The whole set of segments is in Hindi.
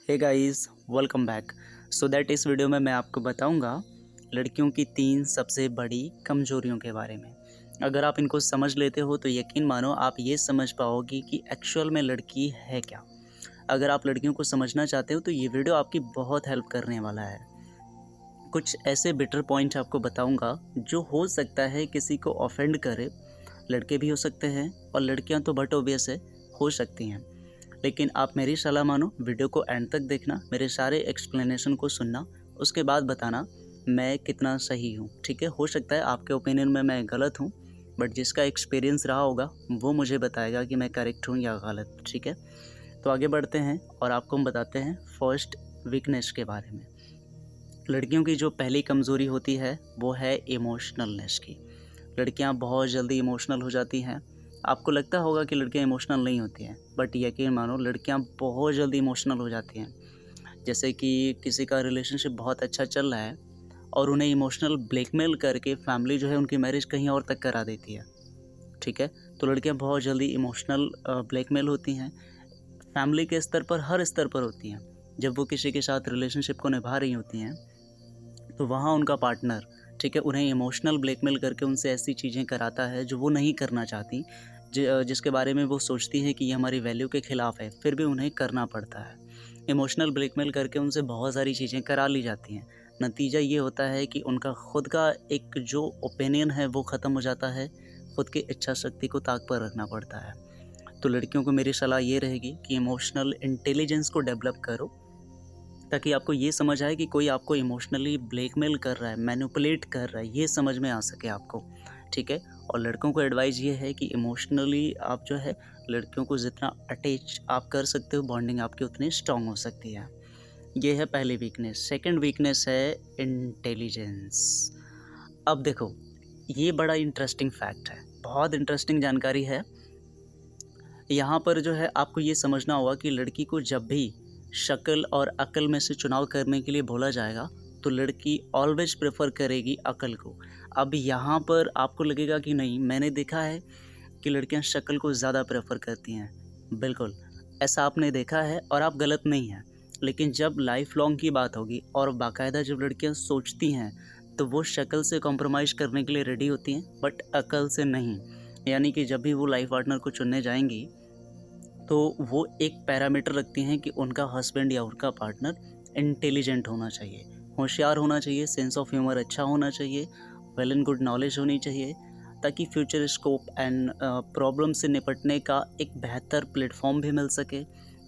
Hey guys, welcome back. So that इस वीडियो में मैं आपको बताऊंगा लड़कियों की 3 सबसे बड़ी कमजोरियों के बारे में। अगर आप इनको समझ लेते हो तो यकीन मानो आप ये समझ पाओगे कि एक्चुअल में लड़की है क्या। अगर आप लड़कियों को समझना चाहते हो तो ये वीडियो आपकी बहुत हेल्प करने वाला है। कुछ ऐसे बेटर पॉइंट आपको बताऊंगा जो हो सकता है किसी को ऑफेंड करे। लड़के भी हो सकते हैं और लड़कियां तो बट ऑब्वियस है, हो सकती हैं। लेकिन आप मेरी सलाह मानो, वीडियो को एंड तक देखना, मेरे सारे एक्सप्लेनेशन को सुनना, उसके बाद बताना मैं कितना सही हूँ। ठीक है, हो सकता है आपके ओपिनियन में मैं गलत हूँ, बट जिसका एक्सपीरियंस रहा होगा वो मुझे बताएगा कि मैं करेक्ट हूँ या गलत। ठीक है, तो आगे बढ़ते हैं और आपको हम बताते हैं फर्स्ट वीकनेस के बारे में। लड़कियों की जो पहली कमज़ोरी होती है वो है इमोशनलनेस की। लड़कियां बहुत जल्दी इमोशनल हो जाती हैं। आपको लगता होगा कि लड़कियां इमोशनल नहीं होती हैं, बट यकीन मानो लड़कियां बहुत जल्दी इमोशनल हो जाती हैं। जैसे कि किसी का रिलेशनशिप बहुत अच्छा चल रहा है और उन्हें इमोशनल ब्लैकमेल करके फैमिली जो है उनकी मैरिज कहीं और तक करा देती है। ठीक है, तो लड़कियां बहुत जल्दी इमोशनल ब्लैकमेल होती हैं। फैमिली के स्तर पर, हर स्तर पर होती हैं। जब वो किसी के साथ रिलेशनशिप को निभा रही होती हैं तो वहाँ उनका पार्टनर, ठीक है, उन्हें इमोशनल ब्लैकमेल करके उनसे ऐसी चीज़ें कराता है जो वो नहीं करना चाहती, जिसके बारे में वो सोचती हैं कि ये हमारी वैल्यू के ख़िलाफ़ है, फिर भी उन्हें करना पड़ता है। इमोशनल ब्लैकमेल करके उनसे बहुत सारी चीज़ें करा ली जाती हैं। नतीजा ये होता है कि उनका खुद का एक जो ओपिनियन है वो ख़त्म हो जाता है, खुद की इच्छा शक्ति को ताक पर रखना पड़ता है। तो लड़कियों को मेरी सलाह ये रहेगी कि इमोशनल इंटेलिजेंस को डेवलप करो, ताकि आपको ये समझ आए कि कोई आपको इमोशनली ब्लैकमेल कर रहा है, मैनिपुलेट कर रहा है, ये समझ में आ सके आपको। ठीक है, और लड़कों को एडवाइस ये है कि इमोशनली आप जो है लड़कियों को जितना अटैच आप कर सकते हो, बॉन्डिंग आपकी उतनी स्ट्रांग हो सकती है। ये है पहली वीकनेस। सेकंड वीकनेस है इंटेलिजेंस। अब देखो, ये बड़ा इंटरेस्टिंग फैक्ट है, बहुत इंटरेस्टिंग जानकारी है। यहाँ पर जो है आपको ये समझना होगा कि लड़की को जब भी शक्ल और अक्ल में से चुनाव करने के लिए बोला जाएगा तो लड़की ऑलवेज प्रेफर करेगी अक्ल को। अब यहाँ पर आपको लगेगा कि नहीं, मैंने देखा है कि लड़कियाँ शक्ल को ज़्यादा प्रेफर करती हैं। बिल्कुल, ऐसा आपने देखा है और आप गलत नहीं हैं। लेकिन जब लाइफ लॉन्ग की बात होगी और बाकायदा जब लड़कियाँ सोचती हैं तो वो शक्ल से कॉम्प्रोमाइज़ करने के लिए रेडी होती हैं, बट अक्ल से नहीं। यानी कि जब भी वो लाइफ पार्टनर को चुनने जाएंगी तो वो एक पैरामीटर रखती हैं कि उनका हस्बैंड या उनका पार्टनर इंटेलिजेंट होना चाहिए, होशियार होना चाहिए, सेंस ऑफ ह्यूमर अच्छा होना चाहिए, वेल एंड गुड नॉलेज होनी चाहिए, ताकि फ्यूचर स्कोप एंड प्रॉब्लम से निपटने का एक बेहतर प्लेटफॉर्म भी मिल सके।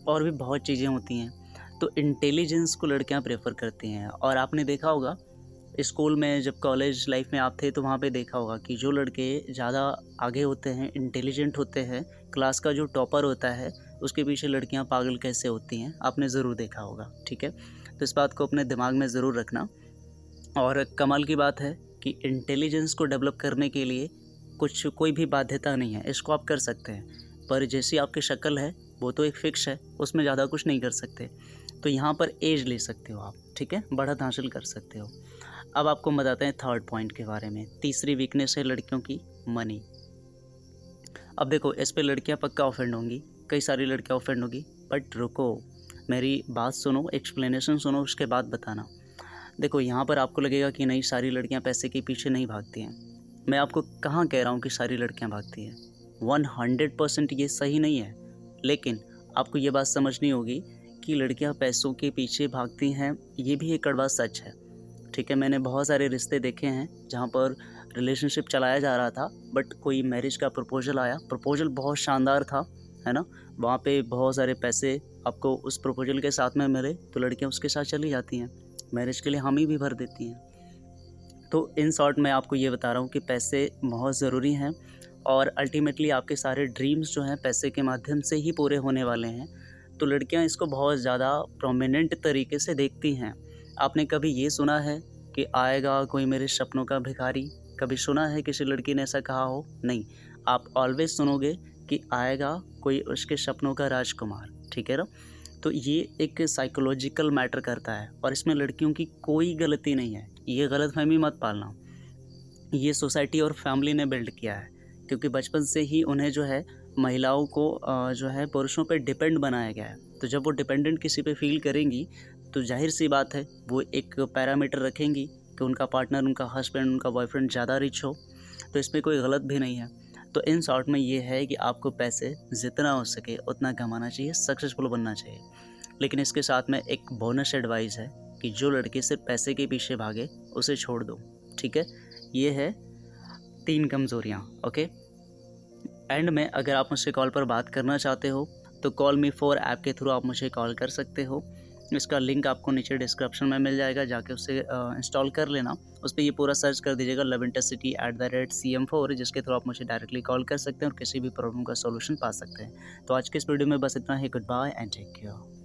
और भी बहुत चीज़ें होती हैं, तो इंटेलिजेंस को लड़कियां प्रेफर करती हैं। और आपने देखा होगा स्कूल में, जब कॉलेज लाइफ में आप थे तो वहाँ पे देखा होगा कि जो लड़के ज़्यादा आगे होते हैं, इंटेलिजेंट होते हैं, क्लास का जो टॉपर होता है, उसके पीछे लड़कियाँ पागल कैसे होती हैं, आपने ज़रूर देखा होगा। ठीक है, तो इस बात को अपने दिमाग में ज़रूर रखना। और कमाल की बात है कि इंटेलिजेंस को डेवलप करने के लिए कोई भी बाध्यता नहीं है, इसको आप कर सकते हैं। पर जैसी आपकी शक्ल है वो तो एक फ़िक्स है, उसमें ज़्यादा कुछ नहीं कर सकते। तो यहाँ पर एज ले सकते हो आप, ठीक है, बढ़त हासिल कर सकते हो। अब आपको हम बताते हैं थर्ड पॉइंट के बारे में। तीसरी वीकनेस है लड़कियों की मनी। अब देखो, इस पे लड़कियां पक्का ऑफेंड होंगी, कई सारी लड़कियां ऑफेंड होंगी, बट रुको, मेरी बात सुनो, एक्सप्लेनेशन सुनो, उसके बाद बताना। देखो, यहाँ पर आपको लगेगा कि नहीं, सारी लड़कियां पैसे के पीछे नहीं भागती हैं। मैं आपको कहाँ कह रहा हूँ कि सारी लड़कियाँ भागती हैं, 100% ये सही नहीं है। लेकिन आपको ये बात समझनी होगी कि लड़कियाँ पैसों के पीछे भागती हैं, ये भी एक कड़वा सच है। ठीक है, मैंने बहुत सारे रिश्ते देखे हैं जहाँ पर रिलेशनशिप चलाया जा रहा था, बट कोई मैरिज का प्रपोजल आया, प्रपोजल बहुत शानदार था, है ना, वहाँ पे बहुत सारे पैसे आपको उस प्रपोजल के साथ में मिले तो लड़कियाँ उसके साथ चली जाती हैं, मैरिज के लिए हामी भी भर देती हैं। तो इन शॉर्ट मैं आपको ये बता रहा हूँ कि पैसे बहुत ज़रूरी हैं और अल्टीमेटली आपके सारे ड्रीम्स जो हैं पैसे के माध्यम से ही पूरे होने वाले हैं। तो लड़कियाँ इसको बहुत ज़्यादा प्रोमिनेंट तरीके से देखती हैं। आपने कभी ये सुना है कि आएगा कोई मेरे सपनों का भिखारी? कभी सुना है किसी लड़की ने ऐसा कहा हो? नहीं, आप ऑलवेज सुनोगे कि आएगा कोई उसके सपनों का राजकुमार। ठीक है ना, तो ये एक साइकोलॉजिकल मैटर करता है और इसमें लड़कियों की कोई गलती नहीं है। ये गलतफहमी मत पालना, ये सोसाइटी और फैमिली ने बिल्ड किया है, क्योंकि बचपन से ही उन्हें जो है महिलाओं को जो है पुरुषों पे डिपेंड बनाया गया है। तो जब वो डिपेंडेंट किसी पे फ़ील करेंगी तो ज़ाहिर-सी बात है वो एक पैरामीटर रखेंगी कि उनका पार्टनर, उनका हस्बैंड, उनका बॉयफ्रेंड ज़्यादा रिच हो। तो इसमें कोई गलत भी नहीं है। तो इन शॉर्ट में ये है कि आपको पैसे जितना हो सके उतना कमाना चाहिए, सक्सेसफुल बनना चाहिए। लेकिन इसके साथ में एक बोनस एडवाइस है कि जो लड़की सिर्फ पैसे के पीछे भागे उसे छोड़ दो, ठीक है? ये है 3 कमज़ोरियाँ, ओके? एंड में अगर आप मुझसे कॉल पर बात करना चाहते हो तो कॉल मी 4 ऐप के थ्रू आप मुझे कॉल कर सकते हो। इसका लिंक आपको नीचे डिस्क्रिप्शन में मिल जाएगा, जाके उसे इंस्टॉल कर लेना। उस पे ये पूरा सर्च कर दीजिएगा lovintercity@CM4, जिसके थ्रू आप मुझे डायरेक्टली कॉल कर सकते हैं और किसी भी प्रॉब्लम का सॉल्यूशन पा सकते हैं। तो आज के इस वीडियो में बस इतना ही। Goodbye and take care.